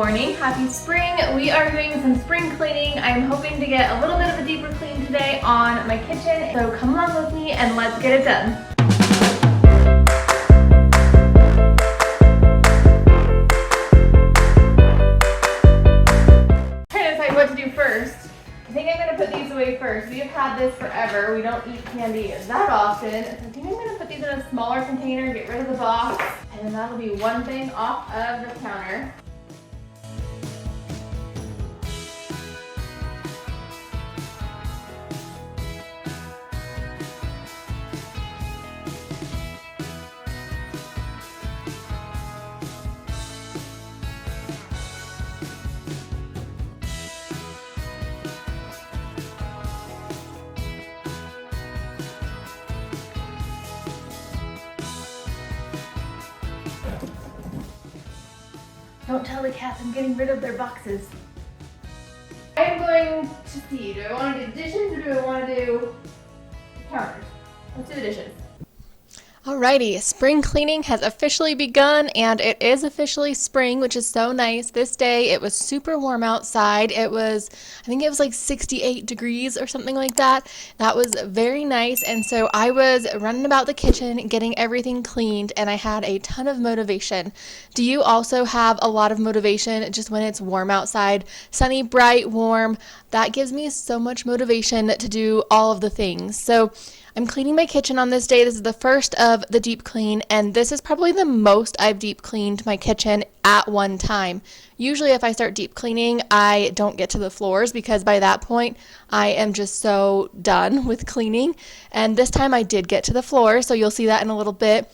morning. Happy spring. We are doing some spring cleaning. I'm hoping to get a little bit of a deeper clean today on my kitchen. So come along with me and let's get it done. Trying to decide what to do first. I think I'm going to put these away first. We have had this forever. We don't eat candy that often. So I think I'm going to put these in a smaller container, get rid of the box, and then that'll be one thing off of the counter. Don't tell the cats I'm getting rid of their boxes. I'm going to see, do I want to do dishes or do I want to do counters? Let's do the dishes. Alrighty, spring cleaning has officially begun and it is officially spring, which is so nice. This day it was super warm outside. I think it was like 68 degrees or something like that. That was very nice, and so I was running about the kitchen getting everything cleaned and I had a ton of motivation. Do you also have a lot of motivation just when it's warm outside? Sunny, bright, warm. That gives me so much motivation to do all of the things. So I'm cleaning my kitchen on this day. This is the first of the deep clean, and this is probably the most I've deep cleaned my kitchen at one time. Usually if I start deep cleaning, I don't get to the floors because by that point I am just so done with cleaning. And this time I did get to the floor, so you'll see that in a little bit.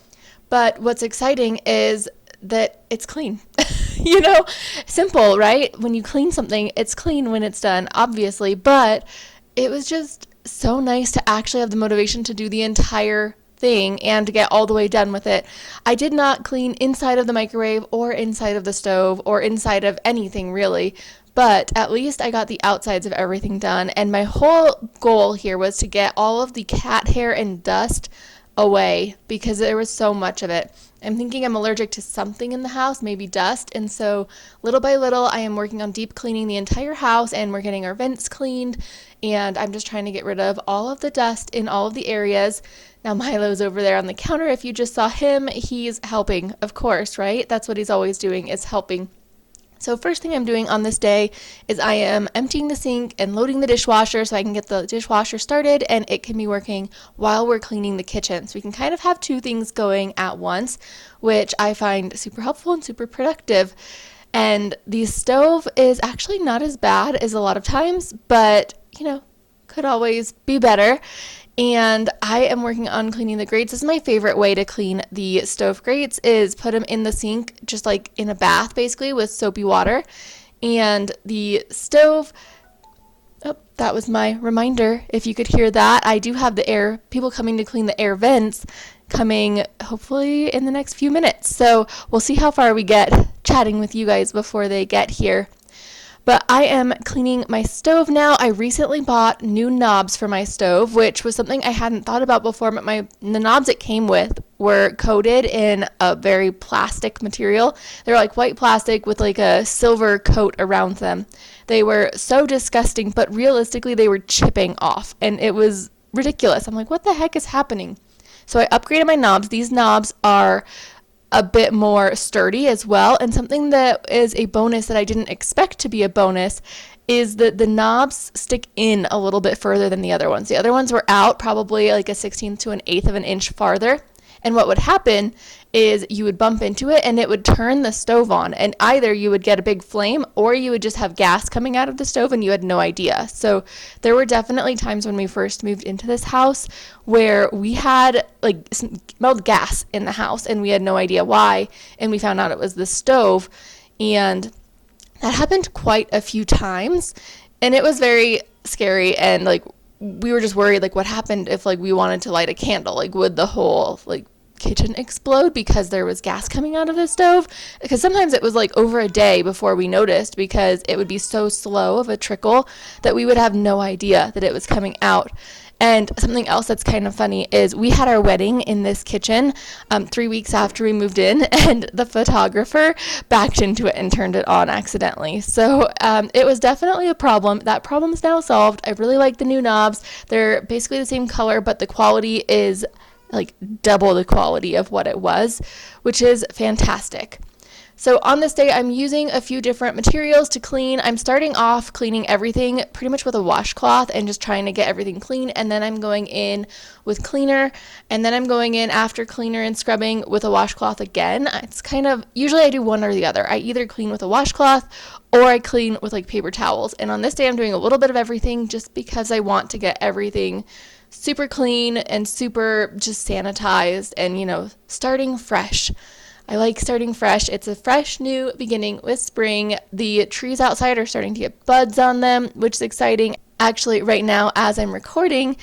But what's exciting is that it's clean. You know, simple, right? When you clean something, it's clean when it's done, obviously, but it was just so nice to actually have the motivation to do the entire thing and to get all the way done with it. I did not clean inside of the microwave or inside of the stove or inside of anything really, but at least I got the outsides of everything done. And my whole goal here was to get all of the cat hair and dust away because there was so much of it. I'm thinking I'm allergic to something in the house, maybe dust, and so little by little I am working on deep cleaning the entire house, and we're getting our vents cleaned, and I'm just trying to get rid of all of the dust in all of the areas. Now Milo's over there on the counter. If you just saw him, he's helping, of course, right? That's what he's always doing, is helping. So first thing I'm doing on this day is I am emptying the sink and loading the dishwasher so I can get the dishwasher started and it can be working while we're cleaning the kitchen. So we can kind of have two things going at once, which I find super helpful and super productive. And the stove is actually not as bad as a lot of times, but could always be better. And I am working on cleaning the grates. This is my favorite way to clean the stove grates, is put them in the sink, just like in a bath basically, with soapy water. And the stove, that was my reminder. If you could hear that, I do have people coming to clean the air vents coming hopefully in the next few minutes. So we'll see how far we get chatting with you guys before they get here. But I am cleaning my stove now. I recently bought new knobs for my stove, which was something I hadn't thought about before, but the knobs it came with were coated in a very plastic material. They're like white plastic with like a silver coat around them. They were so disgusting, but realistically they were chipping off, and it was ridiculous. I'm like, what the heck is happening? So I upgraded my knobs. These knobs are a bit more sturdy as well, and something that is a bonus that I didn't expect to be a bonus is that the knobs stick in a little bit further than the other ones. The other ones were out probably like a 1/16 to an 1/8 of an inch farther, and what would happen is you would bump into it and it would turn the stove on, and either you would get a big flame or you would just have gas coming out of the stove and you had no idea. So there were definitely times when we first moved into this house where we had like smelled gas in the house and we had no idea why, and we found out it was the stove, and that happened quite a few times, and it was very scary. And like we were just worried, like what happened if like we wanted to light a candle, like would the whole like kitchen explode because there was gas coming out of the stove? Because sometimes it was like over a day before we noticed, because it would be so slow of a trickle that we would have no idea that it was coming out. And something else that's kind of funny is we had our wedding in this kitchen 3 weeks after we moved in, and the photographer backed into it and turned it on accidentally. So it was definitely a problem. That problem is now solved. I really like the new knobs. They're basically the same color, but the quality is like double the quality of what it was, which is fantastic. So on this day, I'm using a few different materials to clean. I'm starting off cleaning everything pretty much with a washcloth and just trying to get everything clean. And then I'm going in with cleaner. And then I'm going in after cleaner and scrubbing with a washcloth again. It's kind of, usually I do one or the other. I either clean with a washcloth or I clean with like paper towels. And on this day, I'm doing a little bit of everything just because I want to get everything super clean and super just sanitized and, you know, starting fresh. I like starting fresh. It's a fresh new beginning with spring. The trees outside are starting to get buds on them, which is exciting. Actually, right now, as I'm recording,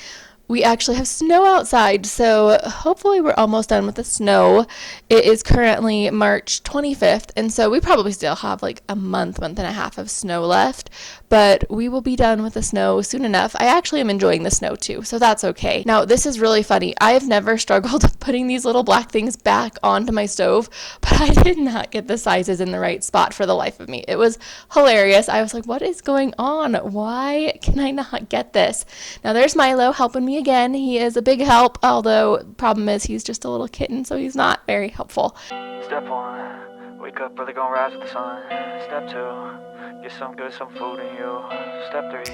we actually have snow outside, so hopefully we're almost done with the snow. It is currently March 25th, and so we probably still have like a month and a half of snow left, but we will be done with the snow soon enough. I actually am enjoying the snow too, so that's okay. Now, this is really funny. I have never struggled putting these little black things back onto my stove, but I did not get the sizes in the right spot for the life of me. It was hilarious. I was like, what is going on? Why can I not get this? Now, there's Milo helping me again. He is a big help, although problem is he's just a little kitten, so he's not very helpful. Step 1, wake up early, gonna rise with the sun. Step 2, get some good, some food in you. Step 3,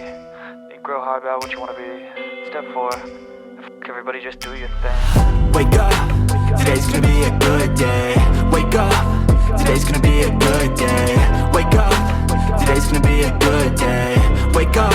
think real hard about what you wanna be. Step 4, everybody just do your thing. Wake up, today's gonna be a good day. Wake up, today's gonna be a good day. Wake up, today's gonna be a good day. Wake up,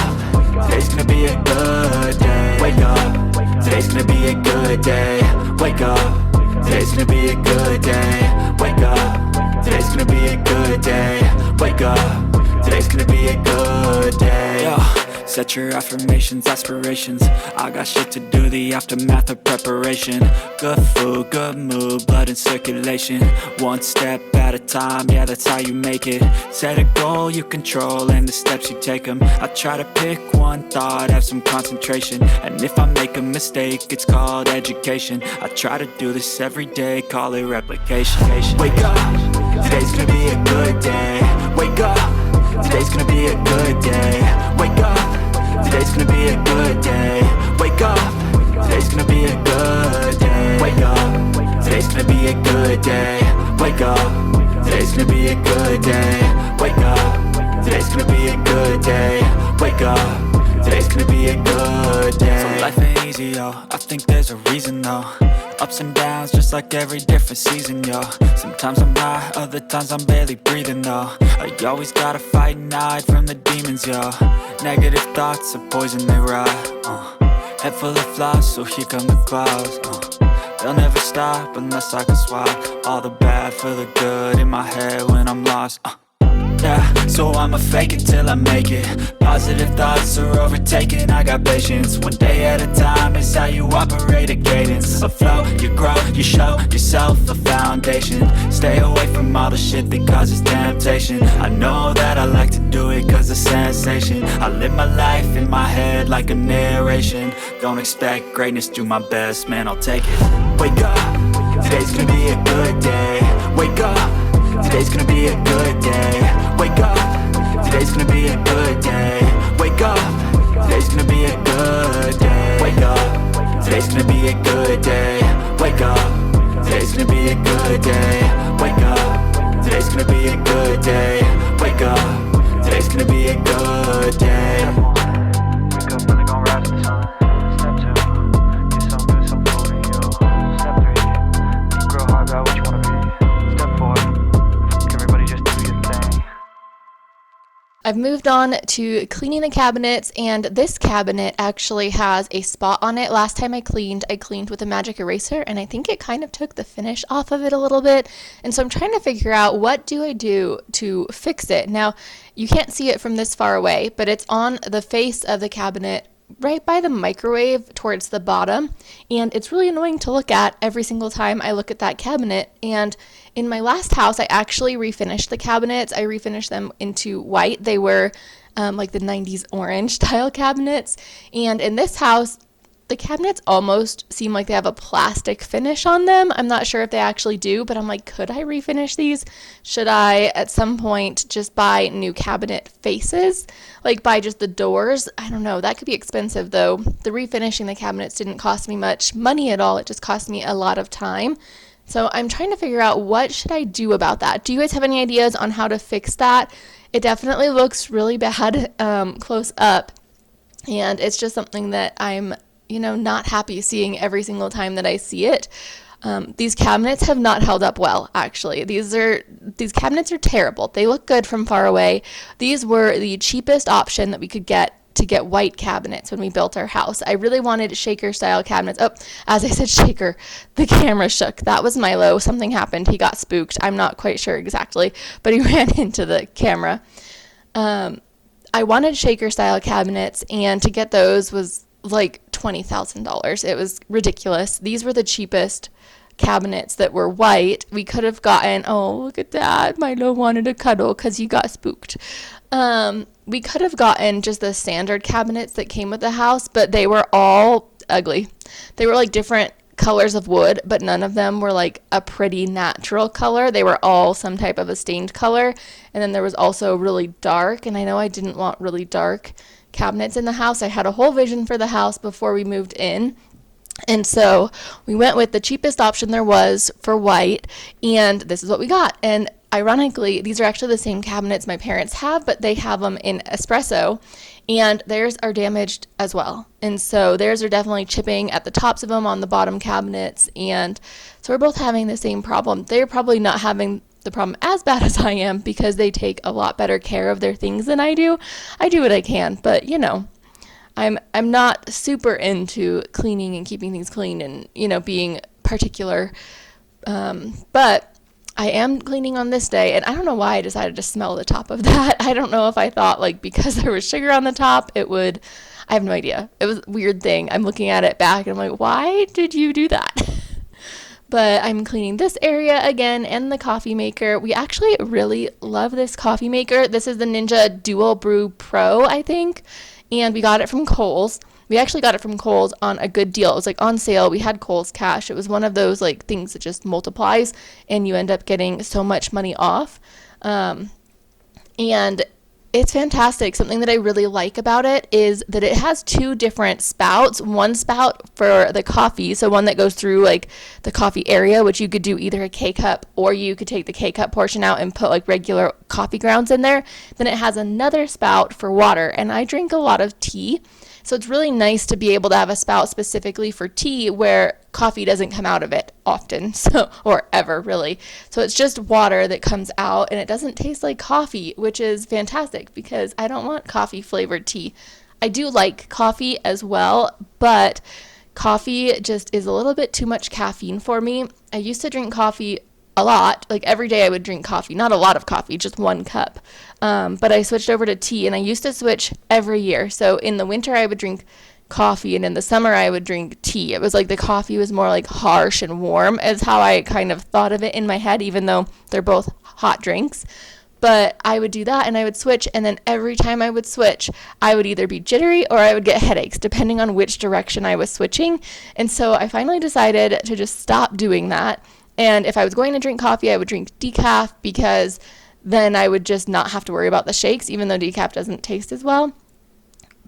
today's gonna be a good day. Wake up, today's gonna be a good day. Wake up, today's gonna be a good day. Wake up, today's gonna be a good day. Wake up, today's gonna be a good day. Yo, set your affirmations, aspirations. I got shit to do, the aftermath of preparation. Good food, good mood, blood in circulation. One step at a time, yeah, that's how you make it. Set a goal you control and the steps you take them. I try to pick one thought, have some concentration. And if I make a mistake, it's called education. I try to do this every day, call it replication. Wake up, today's gonna be a good day. Wake up, today's gonna be a good day. Wake up, today's gonna be a good day. Wake up, today's gonna be a good day. Wake up, today's gonna be a good day. Wake up, today's gonna be a good day. Wake up, today's gonna be a good day. Wake up, today's gonna be a good day. So life ain't easy, yo, I think there's a reason though. Ups and downs, just like every different season, yo. Sometimes I'm high, other times I'm barely breathing, though. I always gotta fight and hide from the demons, yo. Negative thoughts are poison, they rot. Head full of flies, so here come the clouds. They'll never stop unless I can swap all the bad for the good in my head when I'm lost. Yeah, so I'ma fake it till I make it. Positive thoughts are overtaken, I got patience. One day at a time is how you operate a cadence. A flow, you grow, you show yourself a foundation. Stay away from all the shit that causes temptation. I know that I like to do it cause it's sensation. I live my life in my head like a narration. Don't expect greatness, do my best, man, I'll take it. Wake up, today's gonna be a good day. Wake up, today's gonna be a good day. Wake up, today's gonna be a good day. Wake up, today's gonna be a good day. Wake up, today's gonna be a good day. Wake up, today's gonna be a good day. Wake up, today's gonna be a good day. Wake up, today's gonna be a good day. Wake up, really gonna rise with the sun. Step 2, get some good, some food in you. Step 3, think real hard about what you wanna be. Step 4, everybody just do your thing. I've moved on to cleaning the cabinets, and this cabinet actually has a spot on it. Last time I cleaned with a magic eraser, and I think it kind of took the finish off of it a little bit. And so I'm trying to figure out what do I do to fix it. Now, you can't see it from this far away, but it's on the face of the cabinet right by the microwave towards the bottom, and it's really annoying to look at every single time I look at that cabinet. And in my last house, I actually refinished the cabinets. I refinished them into white. They were like the 90s orange style cabinets, and in this house the cabinets almost seem like they have a plastic finish on them. I'm not sure if they actually do, but I'm like, could I refinish these? Should I at some point just buy new cabinet faces, like buy just the doors? I don't know. That could be expensive though. The refinishing the cabinets didn't cost me much money at all. It just cost me a lot of time. So I'm trying to figure out what should I do about that. Do you guys have any ideas on how to fix that? It definitely looks really bad close up, and it's just something that I'm, not happy seeing every single time that I see it. These cabinets have not held up well, actually. These cabinets are terrible. They look good from far away. These were the cheapest option that we could get to get white cabinets when we built our house. I really wanted shaker style cabinets. Oh, as I said shaker, the camera shook. That was Milo. Something happened. He got spooked. I'm not quite sure exactly, but he ran into the camera. I wanted shaker style cabinets, and to get those was like $20,000. It was ridiculous. These were the cheapest cabinets that were white. We could have gotten, oh, look at that. Milo wanted a cuddle because he got spooked. We could have gotten just the standard cabinets that came with the house, but they were all ugly. They were like different colors of wood, but none of them were like a pretty natural color. They were all some type of a stained color. And then there was also really dark, and I know I didn't want really dark cabinets in the house. I had a whole vision for the house before we moved in. And so we went with the cheapest option there was for white, and this is what we got. And ironically, these are actually the same cabinets my parents have, but they have them in espresso, and theirs are damaged as well. And so theirs are definitely chipping at the tops of them on the bottom cabinets, and so we're both having the same problem. They're probably not having the problem as bad as I am because they take a lot better care of their things than I do. I do what I can, but I'm not super into cleaning and keeping things clean and, being particular. But I am cleaning on this day, and I don't know why I decided to smell the top of that. I don't know if I thought, because there was sugar on the top, it would, I have no idea. It was a weird thing. I'm looking at it back, and I'm like, why did you do that? But I'm cleaning this area again and the coffee maker. We actually really love this coffee maker. This is the Ninja Dual Brew Pro, I think. And we got it from Kohl's. We actually got it from Kohl's on a good deal. It was on sale. We had Kohl's cash. It was one of those things that just multiplies and you end up getting so much money off. And it's fantastic. Something that I really like about it is that it has two different spouts. One spout for the coffee, so one that goes through the coffee area, which you could do either a K-cup or you could take the K-cup portion out and put regular coffee grounds in there. Then it has another spout for water, and I drink a lot of tea. So it's really nice to be able to have a spout specifically for tea where coffee doesn't come out of it often, or ever really. So it's just water that comes out, and it doesn't taste like coffee, which is fantastic because I don't want coffee flavored tea. I do like coffee as well, but coffee just is a little bit too much caffeine for me. I used to drink coffee a lot, every day I would drink coffee, not a lot of coffee, just 1 cup. But I switched over to tea, and I used to switch every year. So in the winter I would drink coffee, and in the summer I would drink tea. It was the coffee was more harsh and warm is how I kind of thought of it in my head, even though they're both hot drinks. But I would do that, and I would switch, and then every time I would switch, I would either be jittery or I would get headaches, depending on which direction I was switching. And so I finally decided to just stop doing that. And if I was going to drink coffee, I would drink decaf because then I would just not have to worry about the shakes, even though decaf doesn't taste as well.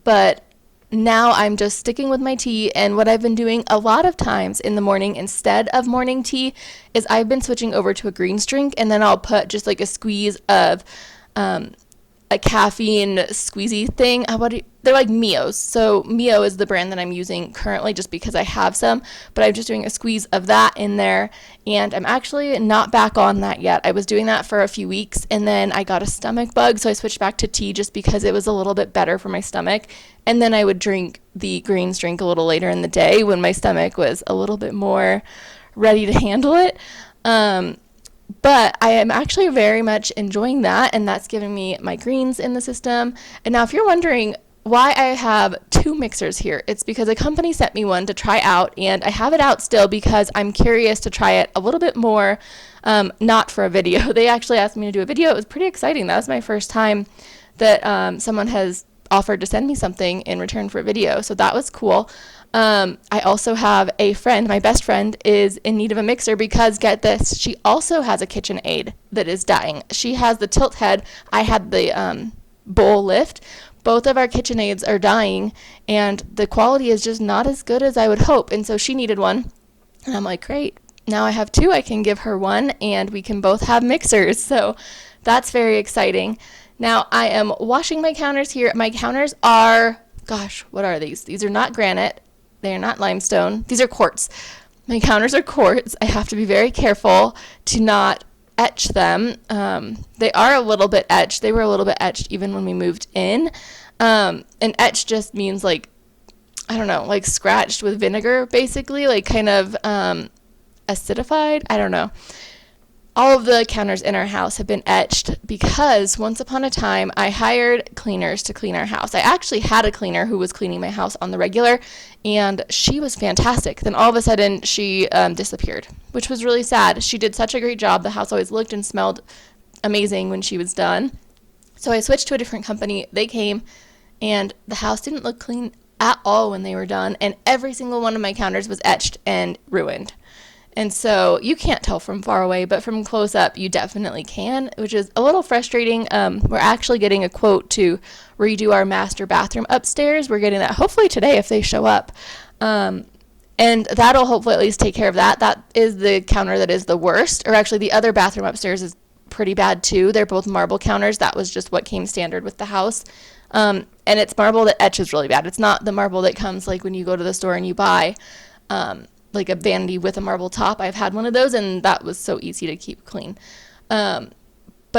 But now I'm just sticking with my tea, and what I've been doing a lot of times in the morning instead of morning tea is I've been switching over to a greens drink, and then I'll put just a squeeze of a caffeine squeezy thing. They're like Mio's. So Mio is the brand that I'm using currently just because I have some, but I'm just doing a squeeze of that in there, and I'm actually not back on that yet. I was doing that for a few weeks, and then I got a stomach bug, so I switched back to tea just because it was a little bit better for my stomach, and then I would drink the greens drink a little later in the day when my stomach was a little bit more ready to handle it. But I am actually very much enjoying that, and that's giving me my greens in the system. And now if you're wondering why I have 2 mixers here, it's because a company sent me one to try out, and I have it out still because I'm curious to try it a little bit more, not for a video. They actually asked me to do a video. It was pretty exciting. That was my first time that someone has offered to send me something in return for a video, so that was cool. I also have a friend, my best friend, is in need of a mixer because, get this, she also has a KitchenAid that is dying. She has the tilt head. I had the bowl lift. Both of our KitchenAids are dying, and the quality is just not as good as I would hope. And so she needed one. And I'm like, great. Now I have two. I can give her one, and we can both have mixers. So that's very exciting. Now I am washing my counters here. My counters are, gosh, what are these? These are not granite. They are not limestone. These are quartz. My counters are quartz. I have to be very careful to not etch them. They are a little bit etched. They were a little bit etched even when we moved in. And etched just means like, I don't know, like scratched with vinegar, basically, like kind of acidified. I don't know. All of the counters in our house have been etched because once upon a time I hired cleaners to clean our house. I actually had a cleaner who was cleaning my house on the regular, and she was fantastic. Then all of a sudden she disappeared, which was really sad. She did such a great job. The house always looked and smelled amazing when she was done. So I switched to a different company. They came, and the house didn't look clean at all when they were done, and every single one of my counters was etched and ruined. And so you can't tell from far away, but from close up, you definitely can, which is a little frustrating. We're actually getting a quote to redo our master bathroom upstairs. We're getting that hopefully today if they show up. And that'll hopefully at least take care of that. That is the counter that is the worst, or actually the other bathroom upstairs is pretty bad too. They're both marble counters. That was just what came standard with the house. And it's marble that etches really bad. It's not the marble that comes like when you go to the store and you buy like a vanity with a marble top. I've had one of those, and that was so easy to keep clean. But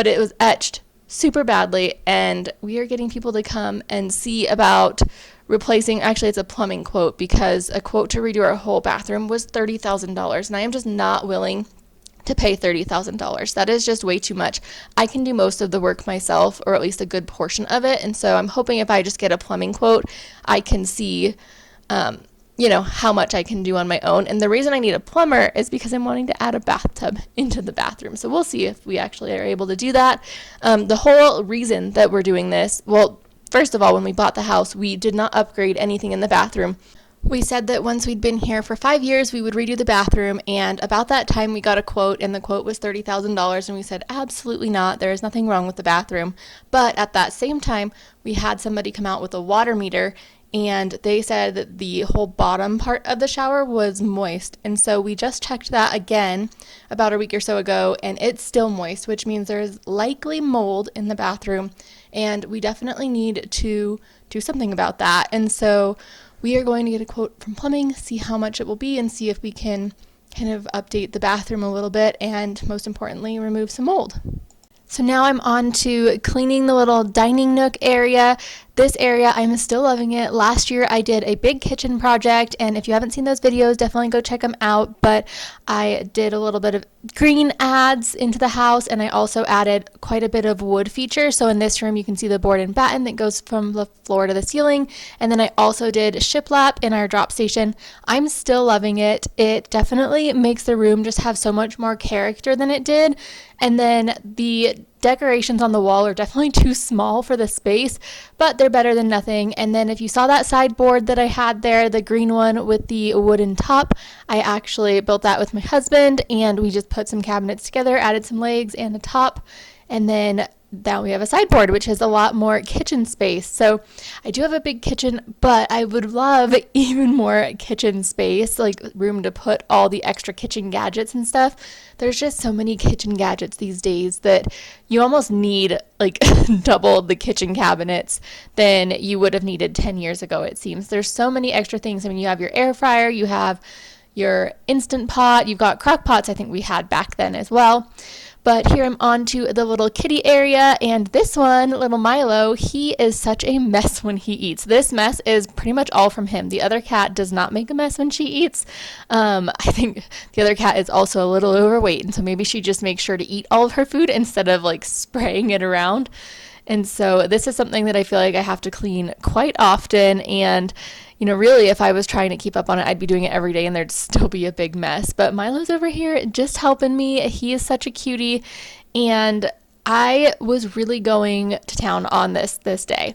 it was etched super badly, and we are getting people to come and see about replacing, actually it's a plumbing quote, because a quote to redo our whole bathroom was $30,000, and I am just not willing to pay $30,000. That is just way too much. I can do most of the work myself, or at least a good portion of it, and so I'm hoping if I just get a plumbing quote, I can see how much I can do on my own. And the reason I need a plumber is because I'm wanting to add a bathtub into the bathroom. So we'll see if we actually are able to do that. The whole reason that we're doing this, well, first of all, when we bought the house, we did not upgrade anything in the bathroom. We said that once we'd been here for 5 years, we would redo the bathroom, and about that time we got a quote, and the quote was $30,000, and we said, absolutely not, there is nothing wrong with the bathroom. But at that same time, we had somebody come out with a water meter, and they said that the whole bottom part of the shower was moist. And so we just checked that again about a week or so ago, and it's still moist, which means there's likely mold in the bathroom, and we definitely need to do something about that. And so we are going to get a quote from plumbing, see how much it will be, and see if we can kind of update the bathroom a little bit, and most importantly, remove some mold. So now I'm on to cleaning the little dining nook area. This area, I'm still loving it. Last year I did a big kitchen project, and if you haven't seen those videos, definitely go check them out. But I did a little bit of green adds into the house, and I also added quite a bit of wood features. So in this room, you can see the board and batten that goes from the floor to the ceiling. And then I also did shiplap in our drop station. I'm still loving it. It definitely makes the room just have so much more character than it did. And then the decorations on the wall are definitely too small for the space, but they're better than nothing. And then if you saw that sideboard that I had there, the green one with the wooden top, I actually built that with my husband, and we just put some cabinets together, added some legs and a top, and then now we have a sideboard, which has a lot more kitchen space. So I do have a big kitchen, but I would love even more kitchen space, like room to put all the extra kitchen gadgets and stuff. There's just so many kitchen gadgets these days that you almost need like double the kitchen cabinets than you would have needed 10 years ago, it seems. There's so many extra things. I mean, you have your air fryer, you have your Instant Pot, you've got crock pots, I think we had back then as well. But here I'm on to the little kitty area, and this one, little Milo, he is such a mess when he eats. This mess is pretty much all from him. The other cat does not make a mess when she eats. I think the other cat is also a little overweight, and so maybe she just makes sure to eat all of her food instead of like spraying it around. And so this is something that I feel like I have to clean quite often, and really, if I was trying to keep up on it, I'd be doing it every day and there'd still be a big mess. But Milo's over here just helping me. He is such a cutie. And I was really going to town on this day.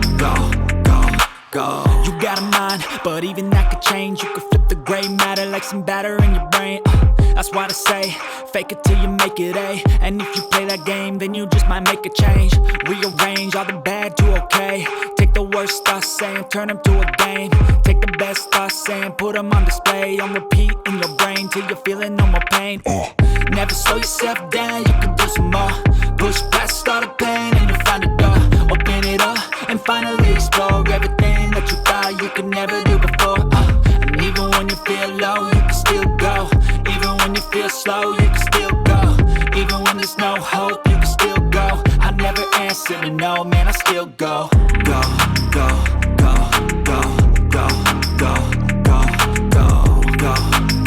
gray matter like some batter in your brain. That's why I say, fake it till you make it A. And if you play that game, then you just might make a change. Rearrange all the bad to okay. Take the worst thoughts saying, turn them to a game. Take the best thoughts saying, put them on display. On repeat in your brain till you're feeling no more pain. Never slow yourself down, you can do some more. Push past all the pain and you'll find a door. Open it up and finally explore everything that you thought you could never do before. And even when you feel low, you can still go. Even when you feel slow, you can still go. Even when there's no hope, you can still go. I never answer to no, man, I still go. Go, go, go, go, go, go, go, go, go, go,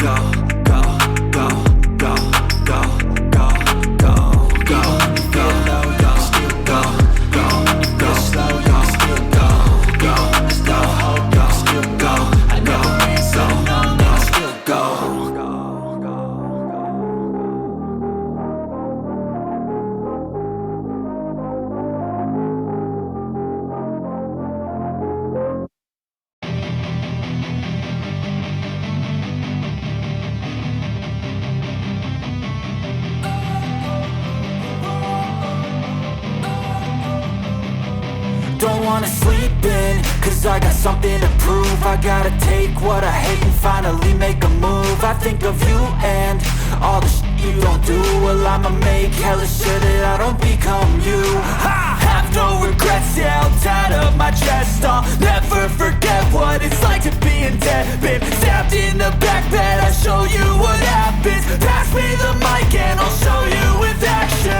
go, go, go, go, go, go, go. Even when you feel low, you can still go. Go, go slow, you can still go. Go, there's no hope, you can still go. I never answer to no, man, I still go. Don't wanna sleep in, cause I got something to prove. I gotta take what I hate and finally make a move. I think of you and all the shit you don't do. Well, I'ma make hella sure that I don't become you. I have no regrets, yeah, I'll tie up my chest. I'll never forget what it's like to be in debt. Been stabbed in the back bed, I'll show you what happens. Pass me the mic and I'll show you with action.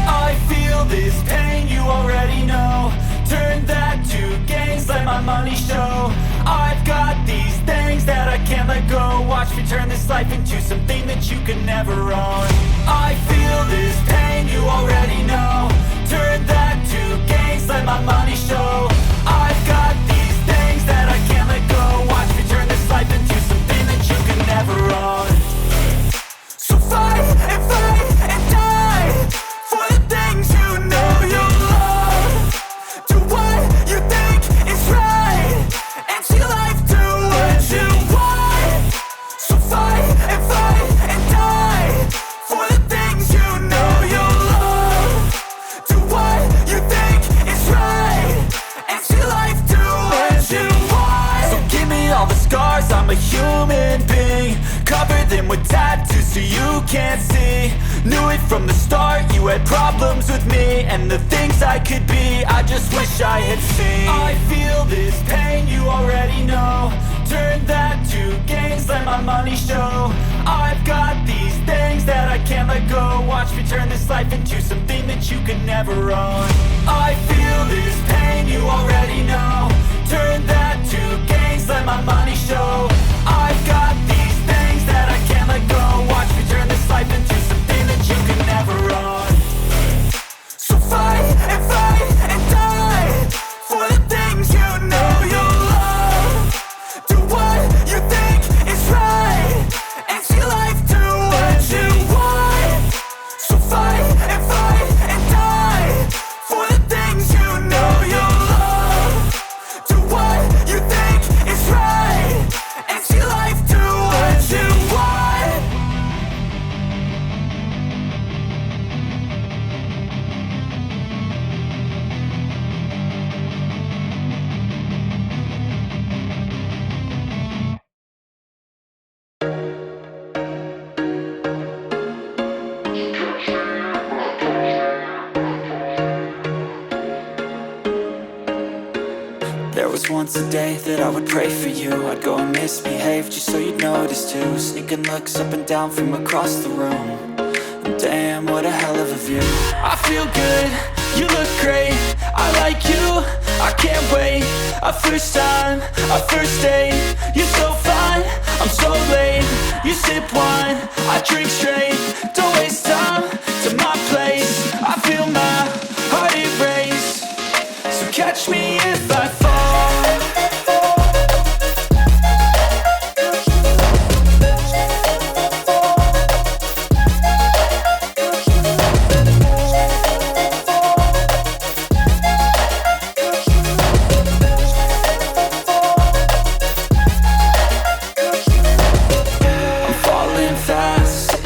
I feel this pain, you already know. Turn that to gains, let my money show. I've got these things that I can't let go. Watch me turn this life into something that you could never own. I feel this pain, you already know. Turn that to gains, let my money show. I've got these things that I can't let go. Watch me turn this life into something that you could never own. So fight and die for the things you know you love. Do what you think is right and see life do what you want. So fight and die for the things you know you love. Do what you think is right and see life do what you want. So give me all the scars, I'm a human being. Cover them with tattoos so you can't see. Knew it from the start, you had problems with me and the things I could be, I just wish I had seen. I feel this pain, you already know. Turn that to gains, let my money show. I've got these things that I can't let go. Watch me turn this life into something that you could never own. I feel this pain, you already know. Turn that to gains, let my money show. I've got these things that I can't let go. Watch me turn this life into something that you could never own. So fight and die for the things you know you love. Do what you think is right and see life do what you want. So fight and die for the things you know you love. Do what you think is right and see life do what you want. There was once a day that I would pray for you. I'd go and misbehave just so you'd notice too. Sneaking looks up and down from across the room. And damn, what a hell of a view. I feel good, you look great. I like you, I can't wait. A first time, a first date. You're so fine, I'm so late. You sip wine, I drink straight. Don't waste time to my place. I feel my heart erase. So catch me if I fall.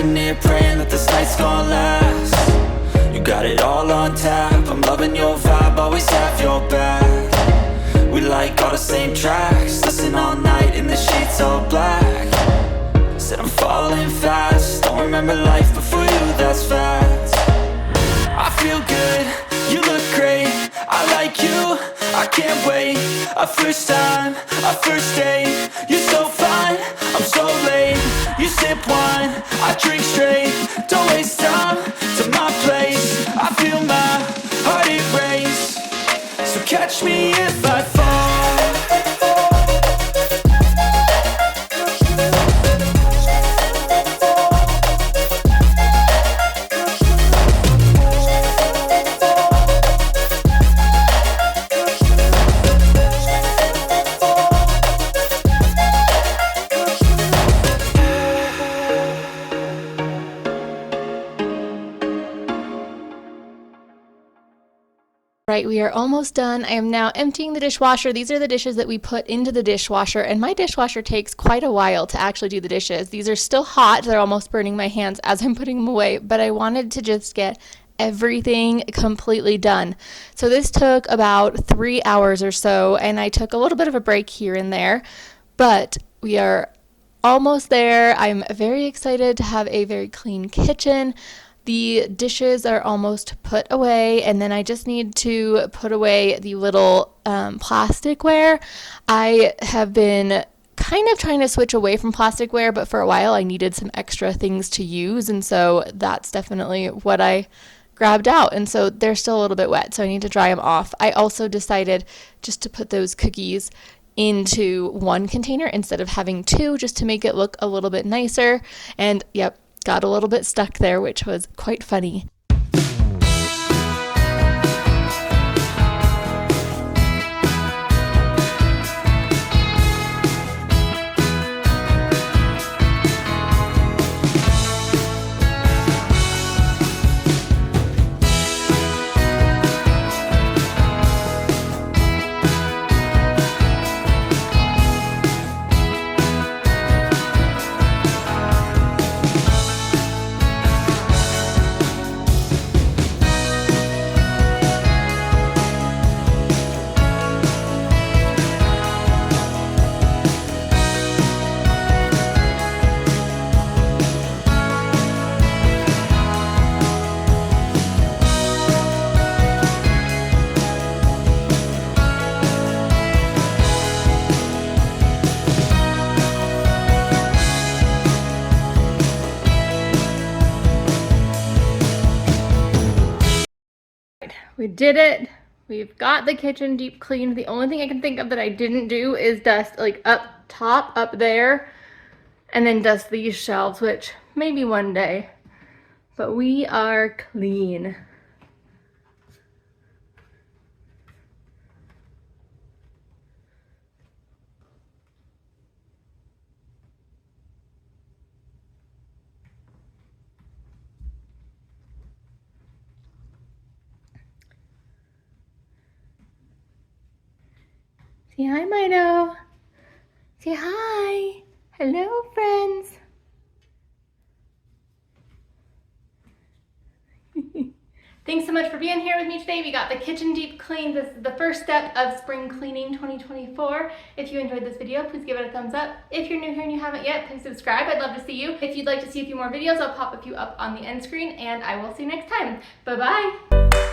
sitting here praying that this night's gonna last. You got it all on tap, I'm loving your vibe, always have your back. We like all the same tracks, listen all night in the sheets all black. Said I'm falling fast, don't remember life before you, that's fact. I feel good, you look great, I like you, I can't wait. A first time, a first date, you're so fine, I'm so late. You sip wine, I drink straight, don't waste time to my place. I feel my heart erase, so catch me if I fall. Right, we are almost done. I am now emptying the dishwasher. These are the dishes that we put into the dishwasher, and my dishwasher takes quite a while to actually do the dishes. These are still hot. They're almost burning my hands as I'm putting them away, but I wanted to just get everything completely done. So this took about 3 hours or so, and I took a little bit of a break here and there, but we are almost there. I'm very excited to have a very clean kitchen. The dishes are almost put away, and then I just need to put away the little plasticware. I have been kind of trying to switch away from plasticware, but for a while I needed some extra things to use, and so that's definitely what I grabbed out. And so they're still a little bit wet, so I need to dry them off. I also decided just to put those cookies into one container instead of having two, just to make it look a little bit nicer. And yep, got a little bit stuck there, which was quite funny. We did it. We've got the kitchen deep cleaned. The only thing I can think of that I didn't do is dust like up top, up there, and then dust these shelves, which maybe one day. But we are clean. Say hi, Mido. Say hi. Hello, friends. Thanks so much for being here with me today. We got the kitchen deep cleaned. This is the first step of spring cleaning 2024. If you enjoyed this video, please give it a thumbs up. If you're new here and you haven't yet, please subscribe. I'd love to see you. If you'd like to see a few more videos, I'll pop a few up on the end screen, and I will see you next time. Bye-bye.